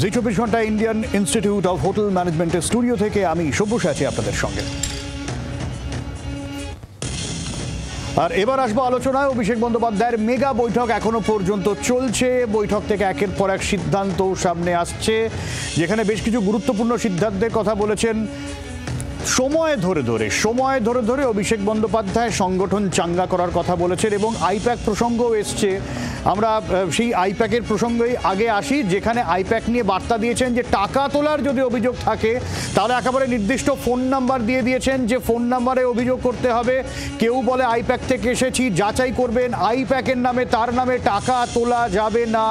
জি 24 ঘন্টা Indian institute of hotel ম্যানেজমেন্টের studio থেকে আমি সব্যস আছি আপনাদের সঙ্গে। আর এবার আসবো আলোচনায় অভিষেক বন্দ্যোপাধ্যায়ের মেগা বৈঠক এখনো পর্যন্ত চলছে। বৈঠক থেকে একের পর এক সিদ্ধান্ত সামনে আসছে, যেখানে বেশ কিছু গুরুত্বপূর্ণ সিদ্ধান্তের কথা বলেছেন। সময় ধরে ধরে অভিষেক বন্দ্যোপাধ্যায় সংগঠন চাঙ্গা করার কথা বলেছেন এবং আইপ্যাক প্রসঙ্গও এসছে। আমরা সেই আইপ্যাকের প্রসঙ্গেই আগে আসি, যেখানে আইপ্যাক নিয়ে বার্তা দিয়েছেন যে টাকা তোলার যদি অভিযোগ থাকে তাহলে একেবারে নির্দিষ্ট ফোন নাম্বার দিয়ে দিয়েছেন, যে ফোন নাম্বারে অভিযোগ করতে হবে। কেউ বলে আইপ্যাক থেকে এসেছি, যাচাই করবেন আইপ্যাকের নামে, তার নামে টাকা তোলা যাবে না।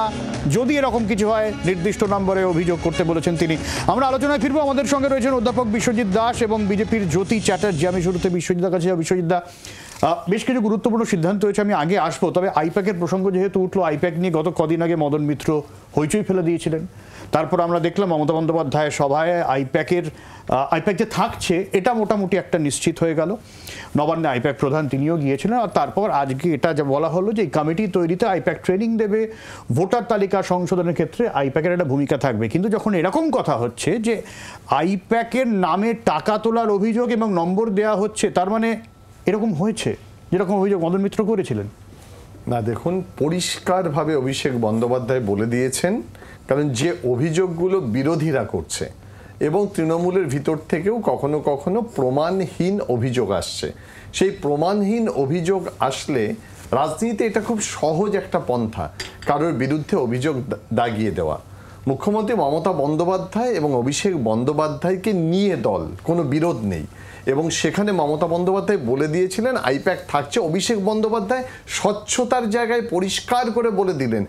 যদি এরকম কিছু হয় নির্দিষ্ট নম্বরে অভিযোগ করতে বলেছেন তিনি। আমরা আলোচনায় ফিরবো। আমাদের সঙ্গে রয়েছেন অধ্যাপক বিশ্বজিৎ দাস এবং বিজেপির জ্যোতি চ্যাটার্জি। আমি শুরুতে বিশ্বজিৎদার কাছে যাব। বিশ্বজিৎ দা, বেশ কিছু গুরুত্বপূর্ণ সিদ্ধান্ত হয়েছে, আমি আগে আসবো। তবে আইপ্যাকের প্রসঙ্গ যেহেতু উঠলো, আইপ্যাক নিয়ে গত কদিন আগে মদন মিত্র হইচই ফেলে দিয়েছিলেন। তারপর আমরা দেখলাম মমতা বন্দ্যোপাধ্যায়ের সভায় আইপ্যাক যে থাকছে এটা মোটামুটি একটা নিশ্চিত হয়ে গেল। নবান্নে আইপ্যাক প্রধান তিনিও গিয়েছিলেন। আর তারপর আজকে এটা যা বলা হলো যে এই কমিটি তৈরিতে আইপ্যাক ট্রেনিং দেবে, ভোটার তালিকা সংশোধনের ক্ষেত্রে আইপ্যাকের একটা ভূমিকা থাকবে। কিন্তু যখন এরকম কথা হচ্ছে যে আইপ্যাকের নামে টাকা তোলার অভিযোগ এবং নম্বর দেওয়া হচ্ছে, তার মানে এরকম হয়েছে যেরকম অভিযোগ মদন মিত্র করেছিলেন? না, দেখুন, পরিষ্কারভাবে অভিষেক বন্দ্যোপাধ্যায় বলে দিয়েছেন, কারণ যে অভিযোগগুলো বিরোধীরা করছে এবং তৃণমূলের ভিতর থেকেও কখনো কখনো প্রমাণহীন অভিযোগ আসছে, সেই প্রমাণহীন অভিযোগ আসলে রাজনীতিতে এটা খুব সহজ একটা পন্থা কারোর বিরুদ্ধে অভিযোগ দাগিয়ে দেওয়া। মুখ্যমন্ত্রী মমতা বন্দ্যোপাধ্যায় এবং অভিষেক বন্দ্যোপাধ্যায়কে নিয়ে দল, কোনো বিরোধ নেই, এবং সেখানে মমতা বন্দ্যোপাধ্যায় বলে দিয়েছিলেন আইপ্যাক থাকছে। অভিষেক বন্দ্যোপাধ্যায় স্বচ্ছতার জায়গায় পরিষ্কার করে বলে দিলেন,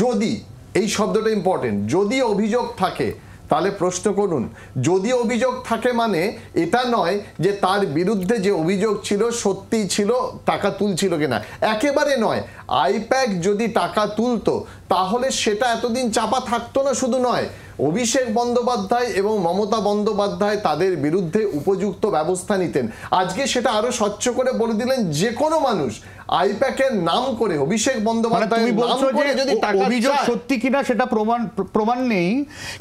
যদি, এই শব্দটা ইম্পর্টেন্ট, যদি অভিযোগ থাকে তাহলে প্রশ্ন করুন। যদি অভিযোগ থাকে মানে এটা নয় যে তার বিরুদ্ধে যে অভিযোগ ছিল সত্যিই ছিল, টাকা তুলছিল কিনা, একেবারে নয়। আইপ্যাক যদি টাকা তুলতো তাহলে সেটা এতদিন চাপা থাকতো না। শুধু নয়, অভিষেক বন্দ্যোপাধ্যায় এবং মমতা বন্দ্যোপাধ্যায় তাদের বিরুদ্ধে উপযুক্ত ব্যবস্থা নিতেন। আজকে সেটা আরো স্বচ্ছ করে বলে দিলেন, যে কোনো মানুষ আইপ্যাকের নাম করে অভিষেক বন্দ্যোপাধ্যায় নাম করে যদি অভিযোগ সত্যি কিনা সেটা প্রমাণ নেই,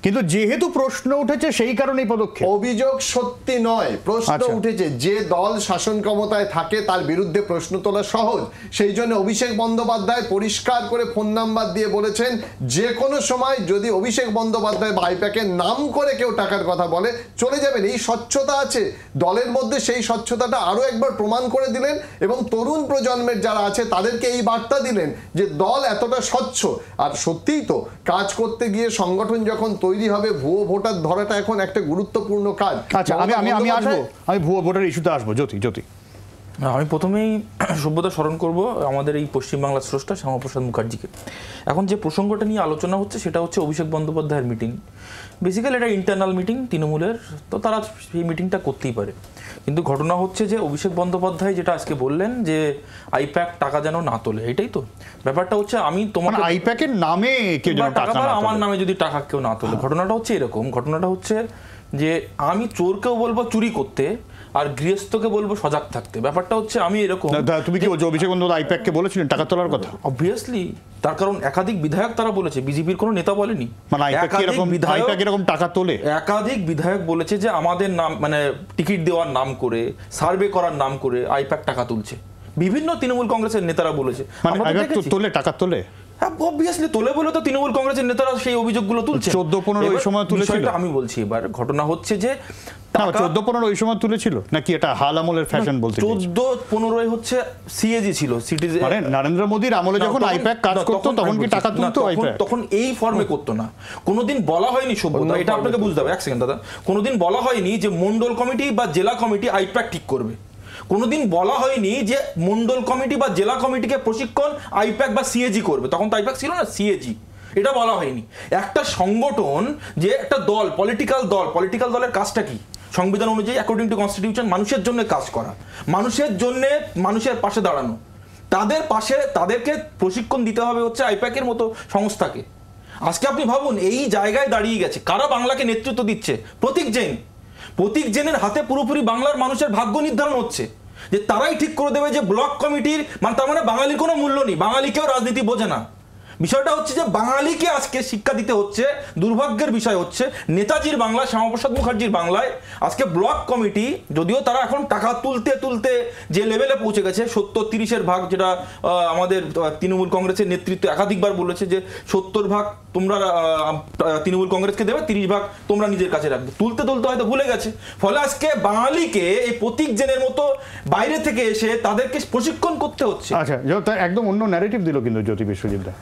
কিন্তু যেহেতু প্রশ্ন উঠেছে সেই কারণেই পদক্ষেপ। অভিযোগ সত্যি নয়, প্রশ্ন উঠেছে। যে দল শাসন ক্ষমতায় থাকে তার বিরুদ্ধে প্রশ্ন তোলা সহজ। সেই জন্য অভিষেক বন্দ্যোপাধ্যায় পরিষ্কার করে ফোন নাম্বার দিয়ে বলেছেন, যে কোনো সময় যদি অভিষেক বন্দ্যোপাধ্যায় বা আইপ্যাকের নাম করে কেউ টাকার কথা বলে চলে যাবেন। এই স্বচ্ছতা আছে দলের মধ্যে, সেই স্বচ্ছতাটা আরো একবার প্রমাণ করে দিলেন এবং তরুণ প্রজন্মের যারা আছে তাদেরকে এই বার্তা দিলেন যে দল এতটা স্বচ্ছ। আর সত্যিই তো, কাজ করতে গিয়ে সংগঠন যখন তৈরি হবে, ভুয়ো ভোটার ধরাটা এখন একটা গুরুত্বপূর্ণ কাজ। আচ্ছা, আমি ভুয়ো ভোটার ইস্যুতে আসবো। জ্যোতি, আমি প্রথমেই সভ্যতা স্মরণ করব আমাদের এই পশ্চিমবাংলার স্রষ্টা শ্যামাপ্রসাদ মুখার্জিকে। এখন যে প্রসঙ্গটা নিয়ে আলোচনা হচ্ছে সেটা হচ্ছে অভিষেক বন্দ্যোপাধ্যায়ের মিটিং। বেসিক্যালি এটা ইন্টারনাল মিটিং তৃণমূলের, তো তারা সেই মিটিংটা করতেই পারে। কিন্তু ঘটনা হচ্ছে যে অভিষেক বন্দ্যোপাধ্যায় যেটা আজকে বললেন যে আইপ্যাক টাকা যেন না তোলে, এটাই তো ব্যাপারটা হচ্ছে। আমি তোমার আইপ্যাকের নামে আমার নামে যদি টাকা কেউ না তোলে, ঘটনাটা হচ্ছে এরকম। ঘটনাটা হচ্ছে যে আমি চোরকেও বলবো চুরি করতে আর গৃহস্থকে বলবো সজাগ থাকতে। ব্যাপারটা হচ্ছে আমি এরকম। তুমি কি অভিষেক বন্দ্যোপাধ্যায় আইপ্যাককে বলেছিলেন টাকা তোলার কথা? অবভিয়াসলি, তার কারণ একাধিক বিধায়ক তারা বলেছে, বিজেপির কোনো নেতা বলেনি। টাকা তোলে একাধিক বিধায়ক বলেছে যে আমাদের নাম, মানে টিকিট দেওয়ার নাম করে, সার্ভে করার নাম করে আইপ্যাক টাকা তুলছে। বিভিন্ন তৃণমূল কংগ্রেসের নেতারা বলেছে টাকা তোলে। অবভিয়াসলি তোলে বলে তো তৃণমূল কংগ্রেসের নেতারা সেই অভিযোগগুলো তুলছে। 14-15 ওই সময় তুলেছিল। আমি বলছি এবার ঘটনা হচ্ছে যে 14-15 ওই সময় তুলেছিল নাকি এটা হাল আমলের ফ্যাশন বলতে? 14-15 হচ্ছে সিএজি ছিল, সিটিজেন। মানে নরেন্দ্র মোদির আমলে যখন আইপ্যাক কাজ করতো তখন কি টাকা তুলতো আইপ্যাক? তখন এই ফর্মে করতো না। কোনোদিন বলা হয়নি সভ্যতা, এটা আপনাকে বুঝতে হবে। এক সেকেন্ড দাদা, কোনোদিন বলা হয়নি যে মন্ডল কমিটি বা জেলা কমিটি আইপ্যাক ঠিক করবে। কোনোদিন বলা হয়নি যে মন্ডল কমিটি বা জেলা কমিটিকে প্রশিক্ষণ আইপ্যাক বা সিএজি করবে। তখন তো আইপ্যাক ছিল না, সিএজি। এটা বলা হয়নি। একটা সংগঠন, যে একটা দল, পলিটিক্যাল দলের কাজটা কি? সংবিধান অনুযায়ী অ্যাকর্ডিং টু কনস্টিটিউশন মানুষের জন্য কাজ করা, মানুষের জন্য, মানুষের পাশে দাঁড়ানো। তাদেরকে প্রশিক্ষণ দিতে হবে হচ্ছে আইপ্যাকের মতো সংস্থাকে। আজকে আপনি ভাবুন, এই জায়গায় দাঁড়িয়ে গেছে কারা বাংলাকে নেতৃত্ব দিচ্ছে? প্রতীক জেনের হাতে পুরোপুরি বাংলার মানুষের ভাগ্য নির্ধারণ হচ্ছে। যে তারাই ঠিক করে দেবে যে ব্লক কমিটির, মানে তার মানে বাঙালির কোনো মূল্য নেই, বাঙালি কেউ রাজনীতি বোঝে না। বিষয়টা হচ্ছে যে বাঙালিকে আজকে শিক্ষা দিতে হচ্ছে। দুর্ভাগ্যের বিষয় হচ্ছে নেতাজির বাংলা, শ্যামাপ্রসাদ মুখার্জির বাংলায় আজকে ব্লক কমিটি, যদিও তারা এখন টাকা তুলতে তুলতে যে লেভেলে পৌঁছে গেছে 70-30-এর ভাগ, যেটা আমাদের তৃণমূল কংগ্রেসের নেতৃত্ব একাধিকবার বলেছে যে 70 ভাগ তোমরা তৃণমূল কংগ্রেসকে দেবে, 30 ভাগ তোমরা নিজের কাছে রাখবে। তুলতে তুলতে হয়তো ভুলে গেছে। ফলে আজকে বাঙালিকে এই প্রতীক জেনের মতো বাইরে থেকে এসে তাদেরকে প্রশিক্ষণ করতে হচ্ছে। আচ্ছা, একদম অন্য ন্যারেটিভ দিল কিন্তু জ্যোতি বিশ্বজিৎ দা।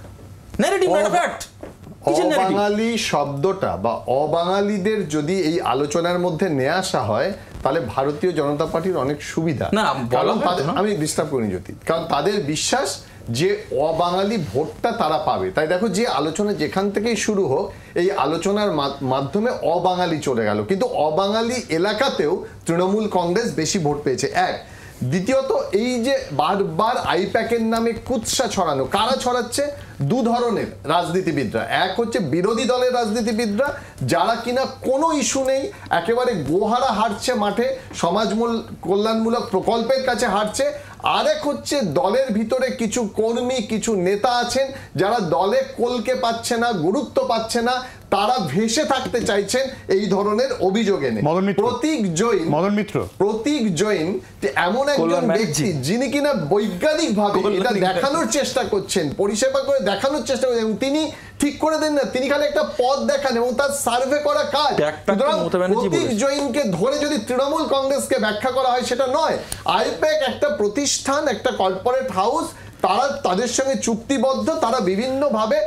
Narrative not a fact. অবাঙালি শব্দটা বা অবাঙালিদের যদি এই আলোচনার মধ্যে নিয়ে আসা হয় তাহলে ভারতীয় জনতা পার্টির অনেক সুবিধা। না, কারণ আমি ডিস্টার্ব করিনি জ্যোতি, কারণ তাদের বিশ্বাস যে অবাঙালি ভোটটা তারা পাবে। তাই দেখো, যে আলোচনা যেখান থেকেই শুরু হোক, এই আলোচনার মাধ্যমে অবাঙালি চলে গেল, কিন্তু অবাঙালি এলাকাতেও তৃণমূল কংগ্রেস বেশি ভোট পেয়েছে। এক, দ্বিতীয়ত এই যে বারবার আইপ্যাকের নামে কুৎসা ছড়ানো, কারা ছড়াচ্ছে? দু ধরনের রাজনীতিবিদরা। এক হচ্ছে বিরোধী দলের রাজনীতিবিদরা, যারা কিনা কোনো ইস্যু নেই, একেবারে গোহারা হাঁটছে মাঠে, সমাজমূল কল্যাণমূলক প্রকল্পের কাছে হাঁটছে। আরেক হচ্ছে দলের ভিতরে কিছু কর্মী, কিছু নেতা আছেন যারা দলে কলকে পাচ্ছে না, গুরুত্ব পাচ্ছে না, তারা ভেসে থাকতে চাইছেন এই ধরনের অভিযোগে। প্রতীক জৈন এমন একজন ব্যক্তি যিনি কিনা বৈজ্ঞানিক ভাবে এটা দেখানোর চেষ্টা করছেন, পরিষেবা করে দেখানোর চেষ্টা করছেন। তিনি ঠিক করে দেন না, তিনি খালি একটা পথ দেখান এবং তার সার্ভে করা কাজ। প্রতীক জৈনকে ধরে যদি তৃণমূল কংগ্রেসকে ব্যাখ্যা করা হয়, সেটা নয়। আইপ্যাক একটা প্রতিষ্ঠান, একটা কর্পোরেট হাউস, তারা তাদের সঙ্গে চুক্তিবদ্ধ, তারা বিভিন্ন ভাবে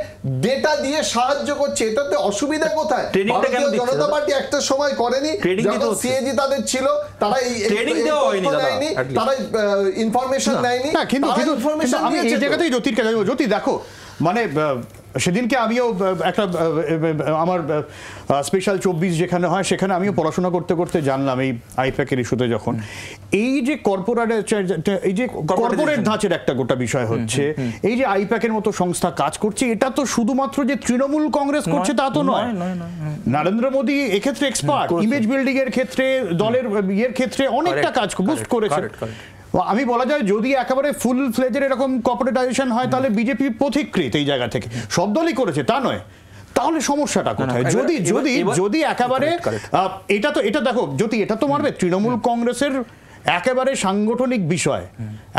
ডেটা দিয়ে সাহায্য করছে। এটাতে অসুবিধা কোথায়? ভারতীয় জনতা পার্টি একটা সময় করেনি, যখন সিএজি তাদের ছিল, তারা এই তারা ইনফরমেশন নেয়নি। কিন্তু আমি এই জায়গাতেই জ্যোতির কাছে যাবো। জ্যোতি, দেখো, মানে সেদিনকে আমিও একটা আমার স্পেশাল 24 যেখানে হয়, সেখানে আমিও পড়াশোনা করতে করতে জানলাম এই আইপ্যাকের ইস্যুতে, যখন এই যে কর্পোরেট ধাঁচের একটা গোটা বিষয় হচ্ছে, এই যে আইপ্যাকের মতো সংস্থা কাজ করছে, এটা তো শুধুমাত্র যে তৃণমূল কংগ্রেস করছে তা তো নয়। নরেন্দ্র মোদী এক্ষেত্রে এক্সপার্ট, ইমেজ বিল্ডিং এর ক্ষেত্রে, দলের ইয়ের ক্ষেত্রে অনেকটা কাজ বুস্ট করেছে। আমি বলা যায় যদি একেবারে ফুল ফ্লেজের এরকম কর্পোরেটাইজেশন হয়, তাহলে বিজেপি পথিকৃত এই জায়গা থেকে। সব দলই করেছে তা নয়, তাহলে সমস্যাটা কোথায়? যদি একেবারে এটা দেখো জ্যোতি, এটা তো মারবে তৃণমূল কংগ্রেসের একেবারে সাংগঠনিক বিষয়,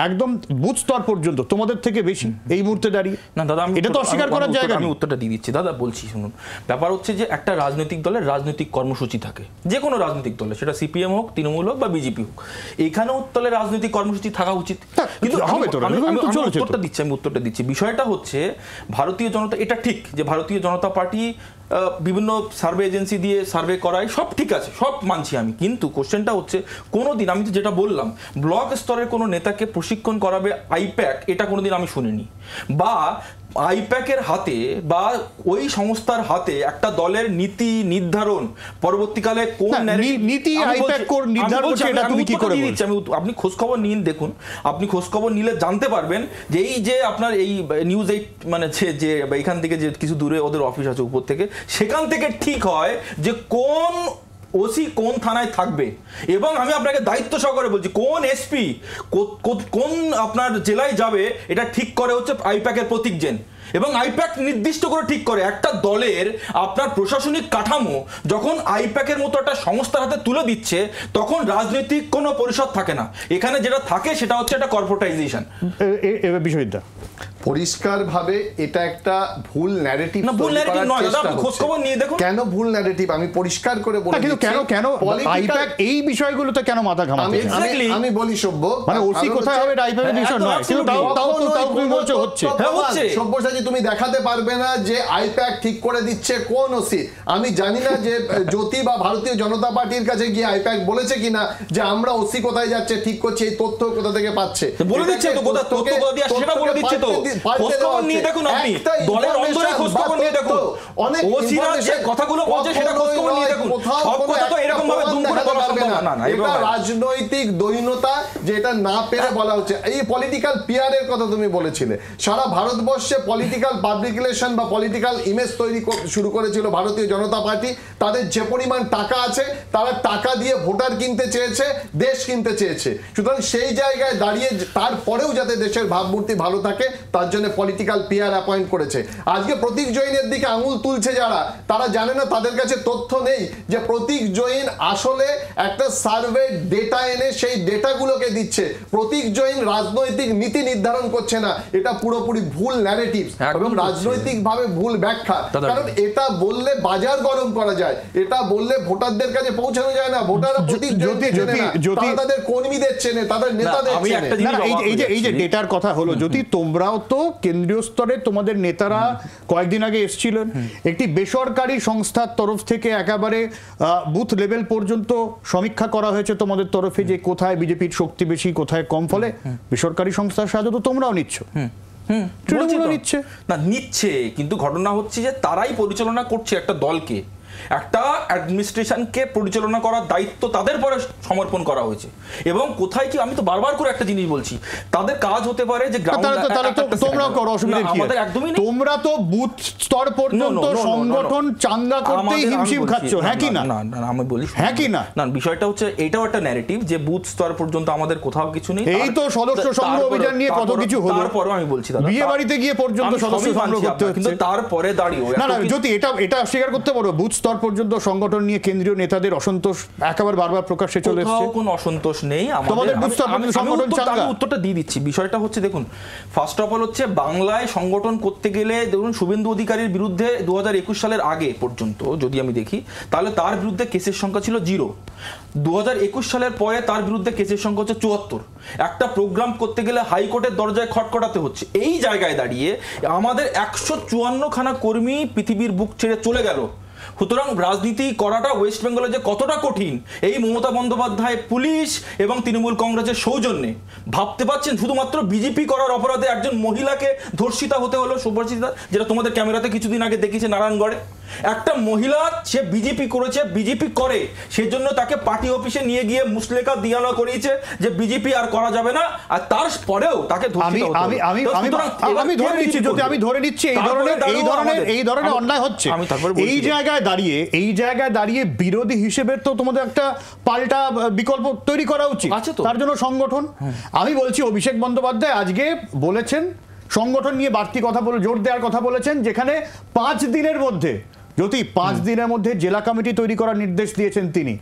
একদম বুথ স্তর পর্যন্ত তোমাদের থেকে বেশি এই মুহূর্তে দাঁড়িয়ে। না দাদা, এটা তো অস্বীকার করার জায়গা। আমি উত্তরটা দিয়ে দিচ্ছি দাদা, বলছি শুনুন। ব্যাপার হচ্ছে যে একটা রাজনৈতিক দলের রাজনৈতিক কর্মসূচি থাকে, যে কোনো রাজনৈতিক দলে, সেটা সিপিএম হোক, তৃণমূল হোক বা বিজেপি হোক, এখানেও দলের রাজনৈতিক কর্মসূচি থাকা উচিত। কিন্তু আমি উত্তরটা দিচ্ছি। বিষয়টা হচ্ছে ভারতীয় জনতা, এটা ঠিক যে ভারতীয় জনতা পার্টি বিভিন্ন সার্ভে এজেন্সি দিয়ে সার্ভে করায়, সব ঠিক আছে, সব মানছি আমি। কিন্তু কোশ্চেনটা হচ্ছে, কোনোদিন আমি তো যেটা বললাম, ব্লক স্তরের কোনো নেতাকে প্রশিক্ষণ করাবে আইপ্যাক, এটা কোনোদিন আমি শুনিনি। বা আইপ্যাকের হাতে বা ওই সংস্থার হাতে একটা দলের নীতি নির্ধারণ, পরবর্তীকালে কোন নীতি আইপ্যাক নির্ধারণ করছে, এটা তুমি কি করে বলছো? আপনি খোঁজখবর নিন, দেখুন, আপনি খোঁজখবর নিলে জানতে পারবেন যে এই যে আপনার এই নিউজ 8 মানে যে এখান থেকে যে কিছু দূরে ওদের অফিস আছে উপর থেকে, সেখান থেকে ঠিক হয় যে কোন ওসি কোন থানায় থাকবে। এবং আমি আপনাকে দায়িত্ব সহকারে বলছি, কোন এসপি কোন আপনার জেলায় যাবে, এটা ঠিক করে হচ্ছে আইপ্যাকের প্রতীক জেন। এবং আইপ্যাক নির্দিষ্ট করে ঠিক করে একটা দলের আপনার প্রশাসনিক কাঠামো যখন আইপ্যাকের মতো একটা সংস্থার হাতে তুলে দিচ্ছে, তখন রাজনৈতিক কোনো পরিষদ থাকে না। এখানে যেটা থাকে সেটা হচ্ছে একটা কর্পোরেটাইজেশন। বিষয়টা পরিষ্কারভাবে এটা একটা ভুল ন্যারেটিভ। না, ভুল ন্যারেটিভ নয় দাদা, আপনি খোঁজখবর নিয়ে দেখুন। কেন ভুল ন্যারেটিভ আমি পরিষ্কার করে বলি। কিন্তু কেন আইপ্যাক এই বিষয়গুলোতে কেন মাথা ঘামাচ্ছে? আমি বলি সভ্য, মানে ওসি কোথায় হবে আইপ্যাকের বিষয় নয়, কিন্তু তাও তুমি বলছো হচ্ছে। সভ্যসাচী, তুমি দেখাতে পারবে না যে আইপ্যাক ঠিক করে দিচ্ছে কোন ওসি। আমি জানি না যে জ্যোতি বা ভারতীয় জনতা পার্টির কাছে গিয়ে আইপ্যাক বলেছে কিনা যে আমরা ওসি কোথায় যাচ্ছে ঠিক করছি, এই তথ্য কোথা থেকে পাচ্ছে। বলে দিচ্ছে তো, কোথা তথ্য কোথা দিয়ে সেটা বলে দিচ্ছে তো। খোঁজখবর নিয়ে দেখুন, আপনি দলের অন্তরে খোঁজখবর নিয়ে দেখুন, ওসিরা যে কথাগুলো বলছে সেটা খোঁজখবর নিয়ে দেখুন। সব কথা তো এরকম ভাবে দুম করে বলা সম্ভব না। না, এটা রাজনৈতিক দৈন্যতা, যেটা না পেরে বলা হচ্ছে। এই পলিটিক্যাল পিআর এর কথা তুমি বলেছিলে, সারা ভারতবর্ষে পলিটিক্যাল পাবলিক রিলেশন বা পলিটিক্যাল ইমেজ তৈরি শুরু করেছিল ভারতীয় জনতা পার্টি। তাদের যে পরিমাণ টাকা আছে, তারা টাকা দিয়ে ভোটার কিনতে চেয়েছে, দেশ কিনতে চেয়েছে। সুতরাং সেই জায়গায় দাঁড়িয়ে তারপরেও যাতে দেশের ভাবমূর্তি ভালো থাকে তার তার জন্য পলিটিক্যাল পিয়ার অ্যাপয়েন্ট করেছে। আজকে প্রতীক জৈনের দিকে আঙুল তুলছে যারা, তারা জানে না, তাদের কাছে তথ্য নেই যে প্রতীক জৈন আসলে একটা সার্ভে ডেটা এনে সেই ডেটাগুলোকে দিচ্ছে। প্রতীক জৈন রাজনৈতিক নীতি নির্ধারণ করছে না, এটা পুরোপুরি ভুল ন্যারেটিভ এবং রাজনৈতিকভাবে ভুল ব্যাখ্যা। কারণ এটা বললে বাজার গরম করা যায়, এটা বললে ভোটারদের কাছে পৌঁছানো যায় না। ভোটাররা প্রতীক জৈনকে চেনে না, তারা তাদের কর্মীদের চেনে, তাদের নেতাদের চেনে। এই যে ডেটার কথা হলো, যদি তোমরাও তো কেন্দ্রীয় স্তরে তোমাদের নেতারা কয়েকদিন আগে এসেছিলেন, একটি বেসরকারি সংস্থার তরফ থেকে একেবারে বুথ লেভেল পর্যন্ত সমীক্ষা করা হয়েছে তোমাদের তরফে যে কোথায় বিজেপির শক্তি বেশি, কোথায় কম। ফলে বেসরকারি সংস্থার সাহায্য তো তোমরাও নিচ্ছ, তৃণমূলও নিচ্ছে না, নিচ্ছে, কিন্তু ঘটনা হচ্ছে যে তারাই পরিচালনা করছে একটা দলকে, একটা অ্যাডমিনিস্ট্রেশনকে পরিচালনা করার দায়িত্ব তাদের পরে সমর্পণ করা হয়েছে। এবং কোথায় কি, আমি তো বারবার করে একটা জিনিস বলছি, তাদের কাজ হতে পারে যে তোমরা করো, অসুবিধা কি? আমাদের একদমই নেই। তোমরা তো বুথ স্তর পর্যন্ত সংগঠন চাঙ্গা করতেই হিমশিম খাচ্ছ, হ্যাঁ কি না? না না, আমি বলি হ্যাঁ কি না? না, বিষয়টা হচ্ছে এটাও একটা ন্যারেটিভ যে বুথ স্তর পর্যন্ত আমাদের কোথাও কিছু নেই। এই তো সদস্য সংগ্রহ অভিযান নিয়ে কত কিছু হলো, তারপরেও আমি বলছি দাদা, বিয়ে বাড়িতে গিয়ে পর্যন্ত সদস্য সংগ্রহ করতে হচ্ছে, কিন্তু তারপরে দাঁড়িয়ে না না, যদি এটা স্বীকার করতে পারো বুথ স্তর পর্যন্ত সংগঠন নিয়ে কেন্দ্রীয় নেতাদের অসন্তোষ একেবারে বারবার প্রকাশ্যে চলে এসেছে। কোনো অসন্তোষ নেই তোমাদের বুথ স্তর পর্যন্ত সংগঠন চাঙ্গা। আমি উত্তরটা দিয়ে দিচ্ছি। বিষয়টা হচ্ছে, দেখুন, ফার্স্ট অফ অল হচ্ছে বাংলায় সংগঠন করতে গেলে দেখুন শুভেন্দু অধিকারীর বিরুদ্ধে 2021 সালের আগে পর্যন্ত যদি আমি দেখি, তাহলে তার বিরুদ্ধে কেসের সংখ্যা ছিল 0। 2021 সালের পরে তার বিরুদ্ধে কেসের সংখ্যা হচ্ছে 74। একটা প্রোগ্রাম করতে গেলে হাইকোর্টের দরজায় খটখটাতে হচ্ছে। এই জায়গায় দাঁড়িয়ে আমাদের 154 খানা কর্মী পৃথিবীর বুক ছেড়ে চলে গেল। সুতরাং রাজনীতি করাটা ওয়েস্ট বেঙ্গলে যে কতটা কঠিন, এই মমতা বন্দ্যোপাধ্যায়, পুলিশ এবং তৃণমূল কংগ্রেসের সৌজন্যে ভাবতে পারছেন? শুধুমাত্র বিজেপি করার অপরাধে একজন মহিলাকে ধর্ষিতা হতে হলো, শুভ্রচিতা, যেটা তোমাদের ক্যামেরাতে কিছুদিন আগে দেখিয়েছে নারায়ণগড়ে। একটা মহিলা, সে বিজেপি করেছে, বিজেপি করে, সেজন্য তাকে পার্টি অফিসে নিয়ে গিয়ে মুসলেকা দিয়ানা করিয়েছে যে বিজেপি আর করা যাবে না, আর তারপরেও তাকে আমি ধরে নিচ্ছি এই ধরনের অন্যায় হচ্ছে। এই জায়গায় দাঁড়িয়ে বিরোধী হিসেবে তো তোমাদের একটা পাল্টা বিকল্প তৈরি করা উচিত, তার জন্য সংগঠন। আমি বলছি অভিষেক বন্দ্যোপাধ্যায় আজকে বলেছেন সংগঠন নিয়ে বাড়তি কথা বলে জোর দেওয়ার কথা বলেছেন, যেখানে 5 দিনের মধ্যে, যদি 5 দিনের মধ্যে জেলা কমিটি তৈরি করার নির্দেশ দিয়েছেন তিনি।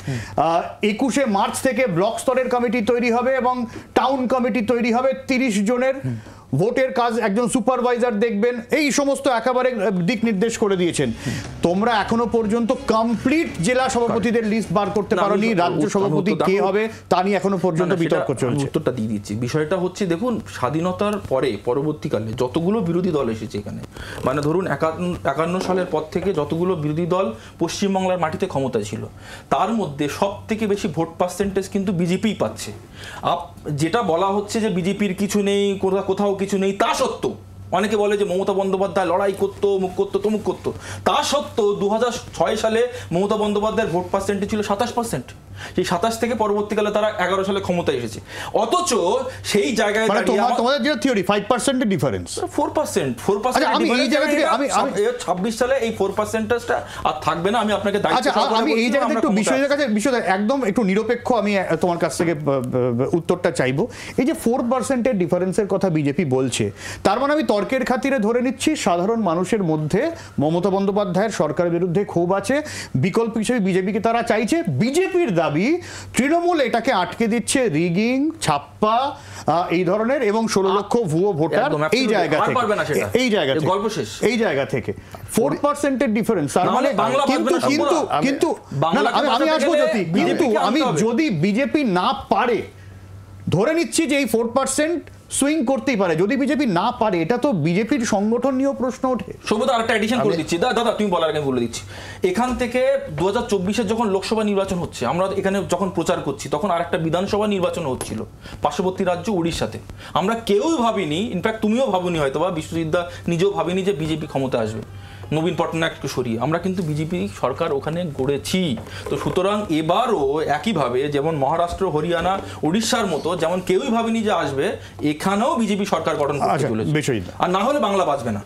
21শে মার্চ থেকে ব্লক স্তরের কমিটি তৈরি হবে এবং টাউন কমিটি তৈরি হবে, 30 জনের ভোটের কাজ একজন সুপারভাইজার দেখবেন, এই সমস্ত একেবারে দিক নির্দেশ করে দিয়েছেন। তোমরা এখনো পর্যন্ত কমপ্লিট জেলা সভাপতিদের লিস্ট বার করতে পারোনি, রাজ্য সভাপতি কে হবে তা নিয়ে এখনো পর্যন্ত বিতর্ক চলছে। উত্তরটা দিয়ে দিচ্ছি। বিষয়টা হচ্ছে, দেখুন, স্বাধীনতার পরে পরবর্তীকালে যতগুলো বিরোধী দল এসেছে এখানে, মানে ধরুন 51 সালের পর থেকে যতগুলো বিরোধী দল পশ্চিমবাংলার মাটিতে ক্ষমতায় ছিল, তার মধ্যে সব থেকে বেশি ভোট পার্সেন্টেজ কিন্তু বিজেপিই পাচ্ছে। যেটা বলা হচ্ছে যে বিজেপির কিছু নেই, কোথাও কিছু নেই, তা সত্ত্বেও অনেকে বলে যে মমতা বন্দ্যোপাধ্যায় লড়াই করতো, মুখ করতো, তমুক করতো, তা সত্ত্বেও 2006 সালে মমতা বন্দ্যোপাধ্যায়ের ভোট পার্সেন্টেজ ছিল 27%। সেই 27 থেকে পরবর্তীকালে তারা 11 সালে ক্ষমতায় এসেছে। অথচ সেই জায়গায় তোমাদের যে থিওরি 5% এর ডিফারেন্স, 4%। আমি এই জায়গা থেকে আমি 26 সালে এই 4%টা আর থাকবে না। আমি আপনাকে আমি এই জায়গাতে একটু বিষয় একদম একটু নিরপেক্ষ আমি তোমার কাছ থেকে উত্তরটা চাইবো। এই যে 4% এর ডিফারেন্সের কথা বিজেপি বলছে, তার মানে আমি তর্কের খাতিরে ধরে নিচ্ছি সাধারণ মানুষের মধ্যে মমতা বন্দ্যোপাধ্যায়ের সরকারের বিরুদ্ধে ক্ষোভ আছে, বিকল্প হিসেবে বিজেপিকে তারা চাইছে। বিজেপির দাবি তৃণমূল এটাকে আটকে দিচ্ছে, রিগিং, ছাপ্পা এই ধরনের, এবং 16 লক্ষ ভুয়ো ভোটার। এই জায়গা থেকে 4% এর ডিফারেন্স, তার মানে কিন্তু আমি আসবো যদি বিজেপি না পারে, ধরে নিচ্ছি যে এই 4% সুইং করতেই পারে, যদি বিজেপি না পারে, এটা তো বিজেপির সংগঠন নিয়েও প্রশ্ন ওঠে। সৌগত, আরেকটা এডিশন করে দিচ্ছি দাদা, তুমি বলার আগে বলে দিচ্ছি। এখান থেকে 2024-এর যখন লোকসভা নির্বাচন হচ্ছে, আমরা এখানে যখন প্রচার করছি, তখন আরেকটা বিধানসভা নির্বাচন হচ্ছিল পার্শ্ববর্তী রাজ্য উড়িষ্যাতে। আমরা কেউই ভাবিনি, ইনফ্যাক্ট তুমিও ভাবনি হয়তো, বা বিশ্বজিৎ দা নিজেও ভাবিনি যে বিজেপি ক্ষমতা আসবে, নবীন পটনায়ককে সরিয়ে। আমরা কিন্তু বিজেপি সরকার ওখানে গড়েছি। তো সুতরাং এবারও একইভাবে যেমন মহারাষ্ট্র, হরিয়ানা, উড়িষ্যার মতো যেমন কেউই ভাবেনি যে আসবে, এখানেও বিজেপি সরকার গঠন করতে চলেছে, আর না হলে বাংলা বাঁচবে না।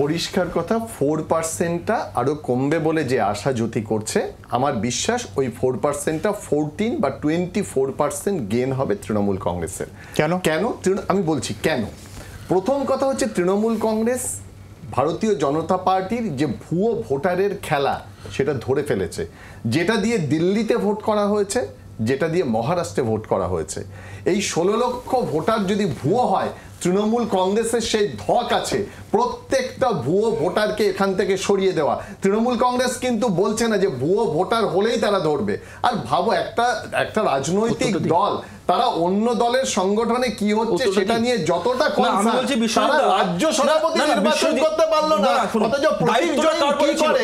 পরিষ্কার কথা, 4%টা আরো কমবে বলে যে আশা জ্যোতি করছে, আমার বিশ্বাস ওই 4%টা 14 বা 24% গেন হবে তৃণমূল কংগ্রেসের। কেন আমি বলছি কেন। প্রথম কথা হচ্ছে তৃণমূল কংগ্রেস ভারতীয় জনতা পার্টির যে ভুয়ো ভোটারের খেলা সেটা ধরে ফেলেছে, যেটা দিয়ে দিল্লিতে ভোট করা হয়েছে, যেটা দিয়ে মহারাষ্ট্রে ভোট করা হয়েছে। এই 16 লক্ষ ভোটার যদি ভুয়ো হয়, তৃণমূল কংগ্রেসের সেই ধক আছে প্রত্যেকটা ভুয়ো ভোটারকে এখান থেকে সরিয়ে দেওয়া। তৃণমূল কংগ্রেস কিন্তু বলছে না যে ভুয়ো ভোটার হলেই তারা ধরবে। আর ভাবো, একটা রাজনৈতিক দল তারা অন্য দলের সংগঠনে কি হচ্ছে সেটা নিয়ে যতটা তারা রাজ্য সভাপতি নির্বাচন করতে পারলো না, অথচ প্রতিজন কি করে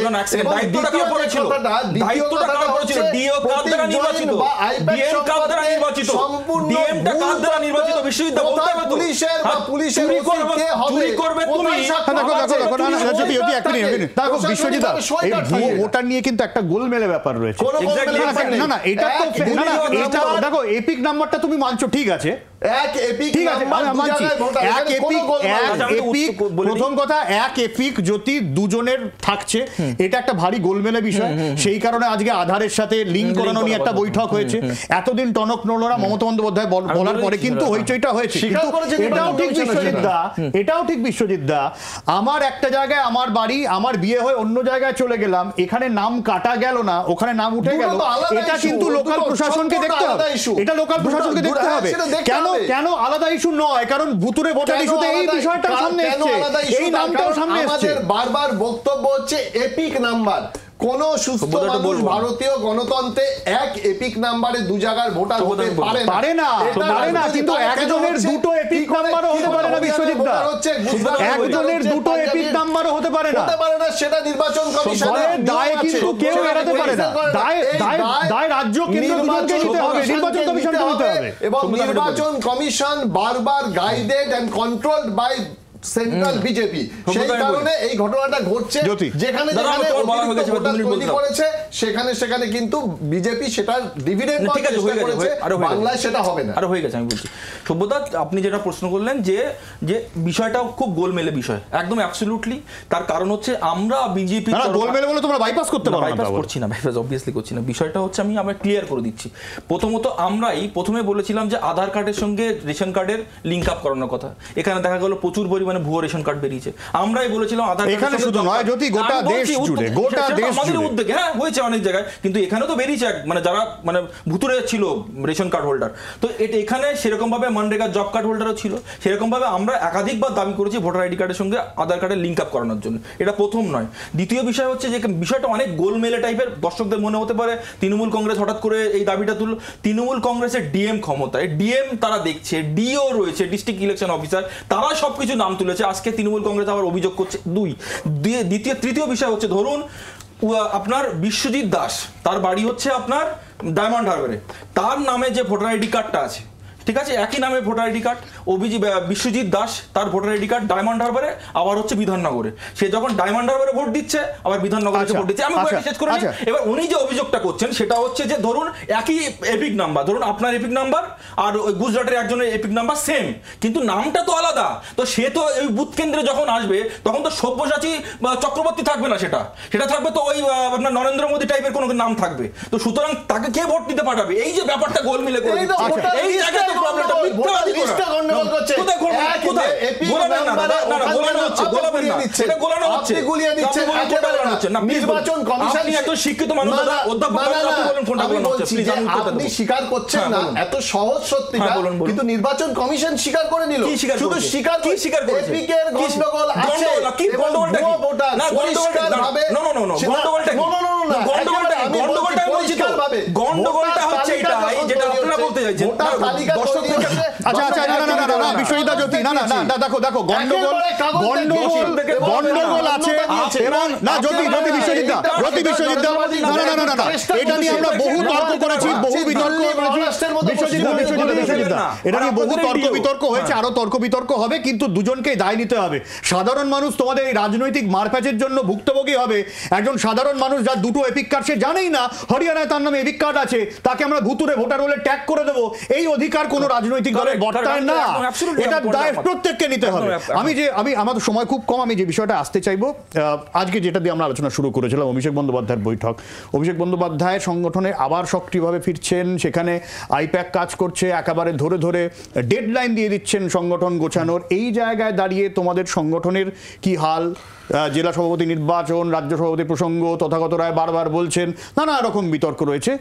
ভোটার নিয়ে কিন্তু একটা গোলমেলে ব্যাপার রয়েছে। না না, এটা তো দেখো এপিক নাম্বারটা তুমি মানছো, ঠিক আছে, প্রথম কথা এক এপিক যদি দুজনের থাকছে এটা একটা ভারী গোলমেলে বিষয়। সেই কারণে আজকে আধারের সাথে লিঙ্ক করানো নিয়ে একটা বৈঠক হয়েছে। এতদিন টনক নড়া মমতা বন্দ্যোপাধ্যায় বলার পরে কিন্তু হইচইটা হয়েছে। এটাও ঠিক বিশ্বজিৎ দা, আমার একটা জায়গায় আমার বাড়ি, আমার বিয়ে হয়ে অন্য জায়গায় চলে গেলাম, এখানে নাম কাটা গেল না, ওখানে নাম উঠে গেল, এটা কিন্তু লোকাল প্রশাসনকে দেখতে হবে। এটা লোকাল প্রশাসনকে দেখতে হবে। কেন আলাদা ইস্যু নয়? কারণ ভুতুরে ভোটার ইস্যুতে এই বিষয়টা সামনে এসেছে, এই নামটাও সামনে এসেছে। বারবার বক্তব্য হচ্ছে এপিক নাম্বার। কোন সুস্থ মানুষ ভারতীয় গণতন্ত্রে এক এপিক নাম্বারে দু জায়গার ভোটার হতে পারে না। কিন্তু একজনের দুটো এপিক নাম্বারও হতে পারে না বিশ্বজিৎ দা, একজনের দুটো এপিক নাম্বারও হতে পারে না। সেটা নির্বাচন কমিশনের দায় কিন্তু কেউ এড়াতে পারে না। দায় রাজ্য কেন্দ্র দুজনকে নিতে হবে, নির্বাচন কমিশনকে নিতে হবে। এবং নির্বাচন কমিশন বারবার guided and controlled by central BJP. সেই কারণে এই ঘটনাটা ঘটছে, যেখানে তৈরি করেছে সেখানে কিন্তু বিজেপি সেটা ডিভিডেন্ড করেছে, বাংলায় সেটা হবে না। আর হয়ে গেছে, আমি বলছি সভ্যতা, আপনি যেটা প্রশ্ন করলেন যে বিষয়টা খুব গোলমেলে বিষয়, একদম অ্যাবসলিউটলি। তার কারণ হচ্ছে আমরা বিজেপি গোলমেলে বলে তোমরা বাইপাস করতে পারো না। বাইপাস করছি না, বাইপাস অবভিয়াসলি করছি না। বিষয়টা হচ্ছে আমি আবার ক্লিয়ার করে দিচ্ছি। প্রথমত আমরাই প্রথমে বলেছিলাম যে আধার কার্ডের সঙ্গে রেশন কার্ডের লিঙ্ক আপ করানোর কথা। এখানে দেখা গেল প্রচুর পরিমাণে ভুয়ো রেশন কার্ড বেরিয়েছে। আমরাই বলেছিলাম আধার কার্ড, এখানে শুধু নয়, যদি গোটা দেশ জুড়ে, গোটা দেশ আমাদের উদ্যোগে হ্যাঁ হয়েছে অনেক জায়গায়, কিন্তু এখানেও তো বেরিয়েছে মানে যারা মানে ভুতুরে ছিল রেশন কার্ড হোল্ডার। তো এটা এখানে সেরকম ভাবে মনরেগা জব কার্ড হোল্ডারও ছিল। সেরকম ভাবে আমরা একাধিকবার দাবি করেছি ভোটার আইডি কার্ডের সঙ্গে আধার কার্ডের লিঙ্ক আপ করানোর জন্য। এটা প্রথম নয়। দ্বিতীয় বিষয় হচ্ছে যে বিষয়টা অনেক গোলমেলে টাইপের, দর্শকদের মনে হতে পারে তৃণমূল কংগ্রেস হঠাৎ করে এই দাবিটা তুলল। তৃণমূল কংগ্রেসের ডিএম ক্ষমতায়, ডিএম তারা দেখছে, ডিও রয়েছে ডিস্ট্রিক্ট ইলেকশন অফিসার, তারা সবকিছু নাম তুলেছে। আজকে তৃণমূল কংগ্রেস আবার অভিযোগ করছে। তৃতীয় বিষয় হচ্ছে ধরুন আপনার বিশ্বজিৎ দাস, তার বাড়ি হচ্ছে আপনার ডায়মন্ড হারবারে, তার নামে যে ভোটার আইডি কার্ডটা আছে, ঠিক আছে, একই নামে voter ID card, Biswajit Das তার ভোটার আইডি কার্ড ডায়মন্ড হারবারে, আবার হচ্ছে বিধাননগরে। সে যখন ডায়মন্ড হারবারে ভোট দিচ্ছে, আবার বিধাননগরে ভোট দিচ্ছে। আমি শেষ করে নিই। এবার উনি যে অভিযোগটা করছেন সেটা হচ্ছে যে ধরুন একই এপিক নাম্বার, ধরুন আপনার এপিক নাম্বার আর ওই গুজরাটের একজনের এপিক নাম্বার সেম, কিন্তু নামটা তো আলাদা। তো সে তো এই বুথ কেন্দ্রে যখন আসবে তখন তো সব্যসাচী বা চক্রবর্তী থাকবে না, সেটা থাকবে তো ওই আপনার নরেন্দ্র মোদী টাইপের কোনো নাম থাকবে। তো সুতরাং তাকে কে ভোট দিতে পাঠাবে? এই যে ব্যাপারটা গোলমিলে করে দিচ্ছে, এই জায়গাতে প্রবলেমটা মিথ্যাবাদী করা। গন্ডগোল করছে কোথায় কোথায় গোলাবেন না দাদা, না না গোলানো হচ্ছে, গোলাবেন না, এটা গোলানো হচ্ছে, আপনি গুলিয়ে দিচ্ছেন, একেবারে হচ্ছে না। নির্বাচন কমিশন, আপনি এত শিক্ষিত মানুষ দাদা, অধ্যাপক আপনি বলেন কোনটা গোলানো হচ্ছে প্লিজ। আপনি স্বীকার করছেন না এত সহজ সত্যিটা, কিন্তু নির্বাচন কমিশন স্বীকার করে নিল। শুধু স্বীকার কি স্বীকার করেছে? এপিকের গন্ডগোল আছে, কি গন্ডগোলটা কি? না গন্ডগোলটা ভাবে না, না না গন্ডগোলটা কি? গন্ডগোলটা গন্ডগোলটা বলছি তো, গন্ডগোলটা হচ্ছে এটা যেটা আপনারা বলতে চাইছেন। আচ্ছা আচ্ছা, না না না না বিশ্বজিৎ জ্যোতি, না না না দেখো গন্ডগোল আছে এবং না জ্যোতি বিশ্বজিৎ না না না না, এটা নিয়ে আমরা বহু তর্ক করেছি, বহু বিতর্ক করেছি বিশ্বজিৎ দা, এটা নিয়ে বহু তর্ক বিতর্ক হয়েছে, আরো তর্ক বিতর্ক হবে, কিন্তু দুজনকেই দায় নিতে হবে। সাধারণ মানুষ তোমাদের এই রাজনৈতিক মারপ্যাচের জন্য ভুক্তভোগী হবে। একজন সাধারণ মানুষ যার দুটো এপিক কার্ড, সে জানেই না হরিয়ানা জানায় তার নামে এপিক কার্ড আছে, তাকে আমরা ভুতুরে ভোটার বলে ট্যাগ করে দেবো, এই অধিকার কোনো রাজনৈতিক দলের বর্তায় না। এটা দায় প্রত্যেককে নিতে হবে। আমি আমাদের সময় খুব কম, আমি যে বিষয়টা আসতে চাইবো, আজকে যেটা দিয়ে আমরা আলোচনা শুরু করেছিলাম অভিষেক বন্দ্যোপাধ্যায়ের বৈঠক। অভিষেক বন্দ্যোপাধ্যায় সংগঠনে আবার সক্রিয়ভাবে ফিরছেন, সেখানে আইপ্যাক কাজ করছে, একেবারে ধরে ধরে ডেডলাইন দিয়ে দিচ্ছেন সংগঠন গোছানোর। এই জায়গায় দাঁড়িয়ে তোমাদের সংগঠনের কি হাল? জেলা সভাপতি নির্বাচন, রাজ্য সভাপতি প্রসঙ্গ, তথাগত রায় বারবার বলছেন, নানা রকম বিতর্ক রয়েছে।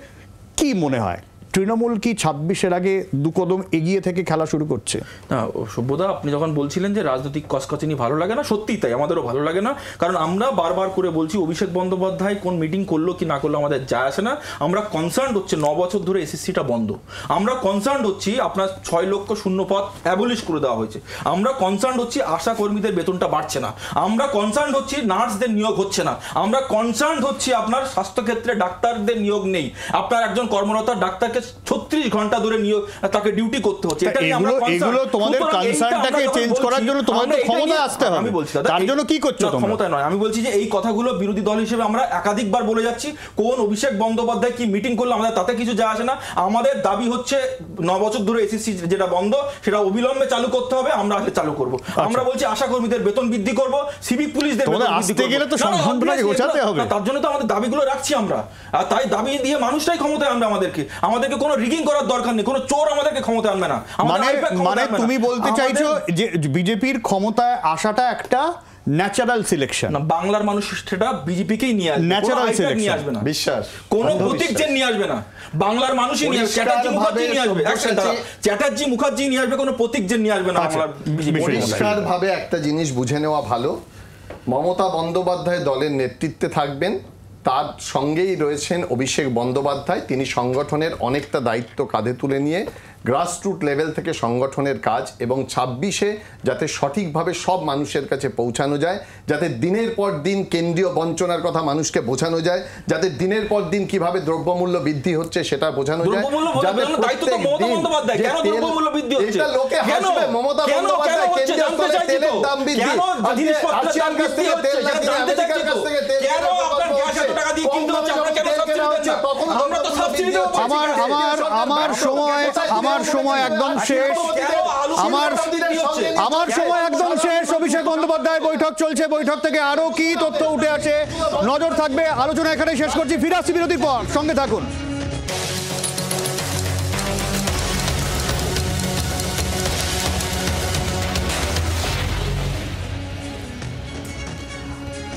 কি মনে হয় তৃণমূল কি 26-এর আগে দু কদম এগিয়ে থেকে খেলা শুরু করছে? না সভ্যদা, আপনি যখন বলছিলেন যে রাজনৈতিক কসকচানি ভালো লাগে না, সত্যিই তাই, আমাদেরও ভালো লাগে না। কারণ আমরা বারবার করে বলছি অভিষেক বন্দ্যোপাধ্যায় কোন মিটিং করলো কি না করলো আমাদের যায় আসে না। আমরা কনসার্ন হচ্ছে 9 বছর ধরে এসএসসিটা বন্ধ, আমরা কনসার্ন হচ্ছি আপনার 6 লক্ষ শূন্য পদ অ্যাবলিশ করে দেওয়া হয়েছে, আমরা কনসার্ন হচ্ছি আশা কর্মীদের বেতনটা বাড়ছে না, আমরা কনসার্ন হচ্ছি নার্সদের নিয়োগ হচ্ছে না, আমরা কনসার্ন হচ্ছি আপনার স্বাস্থ্যক্ষেত্রে ডাক্তারদের নিয়োগ নেই, আপনার একজন কর্মরত ডাক্তারকে 36 ঘন্টা ধরে নিয়োগ তাকে ডিউটি করতে হচ্ছে। এগুলো তোমাদের কনসার্নটাকে চেঞ্জ করার জন্য তোমাদের ক্ষমতা আসতে হবে। আমি বলছি দাদা, তার জন্য কি করছো তোমরা? ক্ষমতা নয়, আমি বলছি যে এই কথাগুলো বিরোধী দল হিসেবে আমরা একাধিকবার বলে যাচ্ছি। কোন অভিষেক বন্দ্যোপাধ্যায় কি মিটিং করলো আমাদের তাতে কিছু যায় আসে না। আমাদের দাবি হচ্ছে 9 বছর ধরে এসএসসি যেটা বন্ধ সেটা অবিলম্বে চালু করতে হবে, আমরা আসলে চালু করব। আমরা বলছি আশা কর্মীদের বেতন বৃদ্ধি করব, সিভিক পুলিশদের বেতন বৃদ্ধি করব। গেলে তো সংগঠনটাকে গোছাতে হবে, তার জন্য তো আমাদের দাবিগুলো রাখছি আমরা। আর তাই দাবি দিয়ে মানুষটাই ক্ষমতায় আনবে আমাদেরকে কোনো রিগিং করার দরকার নেই, কোনো চোর আমাদেরকে ক্ষমতায় আনবে না। মানে তুমি বলতে চাইছো যে বিজেপির ক্ষমতায় আসাটা একটা ন্যাচারাল সিলেকশন? না, বাংলার মানুষ সেটা বিজেপিকেই নিয়ে আসবে, ন্যাচারাল সিলেকশন নিয়ে আসবে না, বিশ্বাস কোন প্রতীকজন নিয়ে আসবে না, বাংলার মানুষই নিয়ে আসবে। চ্যাটার্জি মুখার্জি নিয়ে আসবে, চ্যাটার্জি মুখার্জি নিয়ে আসবে, কোনো প্রতীকজন নিয়ে আসবে না। পরিষ্কার ভাবে একটা জিনিস বুঝে নেওয়া ভালো, মমতা বন্দ্যোপাধ্যায় দলের নেতৃত্বে থাকবেন, তার সঙ্গেই রয়েছেন অভিষেক বন্দ্যোপাধ্যায়। তিনি সংগঠনের অনেকটা দায়িত্ব কাঁধে তুলে নিয়ে গ্রাসরুট লেভেল থেকে সংগঠনের কাজ, এবং 26-এ যাতে সঠিকভাবে সব মানুষের কাছে পৌঁছানো যায়, যাতে দিনের পর দিন কেন্দ্রীয় বঞ্চনার কথা মানুষকে বোঝানো যায়, যাতে দিনের পর দিন কিভাবে দ্রব্যমূল্য বৃদ্ধি হচ্ছে সেটা বোঝানো যায়, যাতে প্রত্যেক দিন এটা লোকে হাসবে মমতা বন্দ্যোপাধ্যায় কেন্দ্রীয় স্তরে তেলের দাম বৃদ্ধি, রাশিয়ার কাছ থেকে তেল না কিনে আমেরিকার কাছ থেকে তেল কেন আপনার গ্যাস এত টাকা দিয়ে কিনতে হচ্ছে, আমরা কেন সাবসিডি দিচ্ছি? আমরা তো সাবসিডি দিচ্ছি। আমার সময় একদম শেষ, আমার সময় একদম শেষ। অভিষেক বন্দ্যোপাধ্যায়ের বৈঠক চলছে, বৈঠক থেকে আরো কি তথ্য উঠে আসে নজর থাকবে। আলোচনা এখানে শেষ করছি, ফিরে আসছি বিরতির পর, সঙ্গে থাকুন।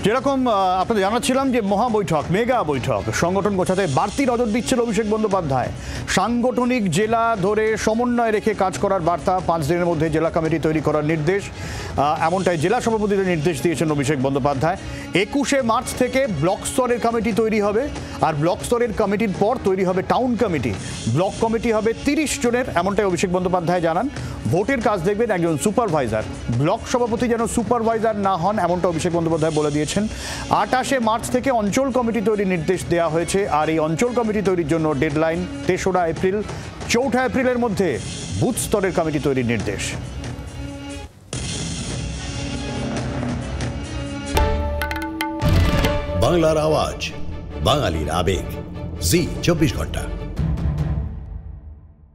যেরকম আপনাদের জানাচ্ছিলাম যে মহা বৈঠক, মেগা বৈঠক, সংগঠন গোছাতে বাড়তি নজর দিচ্ছেন অভিষেক বন্দ্যোপাধ্যায়। সাংগঠনিক জেলা ধরে সমন্বয় রেখে কাজ করার বার্তা, 5 দিনের মধ্যে জেলা কমিটি তৈরি করার নির্দেশ, এমনটাই জেলা সভাপতিদের নির্দেশ দিয়েছেন অভিষেক বন্দ্যোপাধ্যায়। 21শে মার্চ থেকে ব্লক স্তরের কমিটি তৈরি হবে, আর ব্লক স্তরের কমিটির পর তৈরি হবে টাউন কমিটি। ব্লক কমিটি হবে 30 জনের, এমনটাই অভিষেক বন্দ্যোপাধ্যায় জানান। ভোটের কাজ দেখবেন একজন সুপারভাইজার, ব্লক সভাপতি যেন সুপারভাইজার না হন, এমনটা অভিষেক বন্দ্যোপাধ্যায় বলে দিয়েছেন। 28শে মার্চ থেকে অঞ্চল কমিটি তৈরির নির্দেশ দেওয়া হয়েছে, আর এই অঞ্চল কমিটি তৈরির জন্য ডেডলাইন 3রা এপ্রিল। 4ঠা এপ্রিলের মধ্যে বুথ স্তরের কমিটি তৈরির নির্দেশ। বাংলার আওয়াজ, বাঙালির আবেগ, জি 24 ঘন্টা।